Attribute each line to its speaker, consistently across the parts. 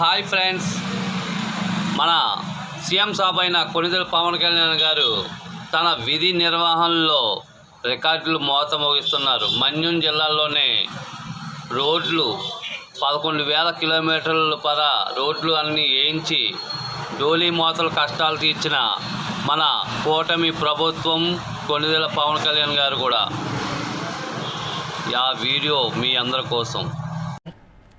Speaker 1: Hi friends, మన CM సాబ్ అయిన కొణిదెల పవన్ కళ్యాణ్ గారు తన విధి నిర్వహణలో రికార్డులు మోత మోగిస్తున్నారు. మన్యం జిల్లాలోనే రోడ్లు 11,000 కిలోమీటర్ల రోడ్లు అన్నీ వేయించి డోలీ మోతలు కష్టాలు తీర్చిన మన కూటమి ప్రభుత్వం కొణిదెల పవన్ కళ్యాణ్ గారు కూడా ఆ వీడియో మీ అందరి కోసం.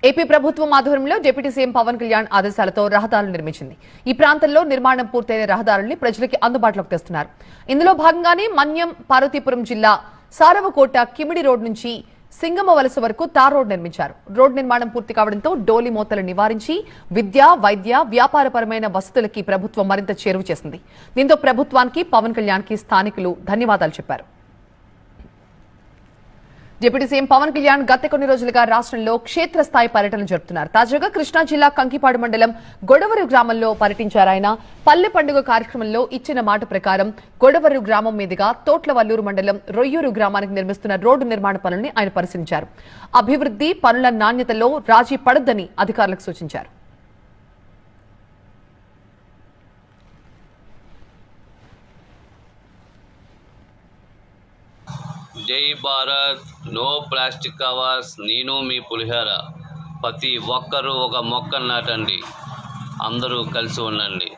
Speaker 2: ఏపీ ప్రభుత్వం ఆధ్వర్యంలో డిప్యూటీ సీఎం పవన్ కళ్యాణ్ ఆదేశాలతో రహదారులు నిర్మించింది. ఈ ప్రాంతంలో నిర్మాణం పూర్తయిన రహదారుల్ని ప్రజలకి అందుబాటులోకి తెస్తున్నారు. ఇందులో భాగంగానే మన్యం పార్వతీపురం జిల్లా సారవకోట కిమిడి రోడ్ నుంచి సింగమ వలస వరకు తార్ రోడ్ నిర్మించారు. రోడ్ నిర్మాణం పూర్తి కావడంతో డోలి మోతలు నివారించి విద్య, వైద్య, వ్యాపారపరమైన వసతులకి ప్రభుత్వం మరింత చేరువ చేసింది. దీంతో ప్రభుత్వానికి, పవన్ కళ్యాణ్ కి స్థానికులు ధన్యవాదాలు చెప్పారు. డిప్యూటీ సీఎం పవన్ కళ్యాణ్ గత కొన్ని రోజులుగా రాష్ట్రంలో క్షేత్రస్థాయి పర్యటన జరుపుతున్నారు. తాజాగా కృష్ణా జిల్లా కంకిపాడు మండలం గొడవరు గ్రామంలో పర్యటించారు. ఆయన పల్లె పండుగ కార్యక్రమంలో ఇచ్చిన మాట ప్రకారం గొడవరు గ్రామం మీదుగా తోట్లవల్లూరు మండలం రొయ్యూరు గ్రామానికి నిర్మిస్తున్న రోడ్డు నిర్మాణ పనుల్ని ఆయన పరిశీలించారు. అభివృద్ధి పనుల నాణ్యతలో రాజీ పడొద్దని అధికారులకు సూచించారు.
Speaker 1: జై భారత్, నో ప్లాస్టిక్ కవర్స్, నేను మీ పులిహోర. ప్రతి ఒక్కరూ ఒక మొక్క నాటండి, అందరూ కలిసి ఉండండి.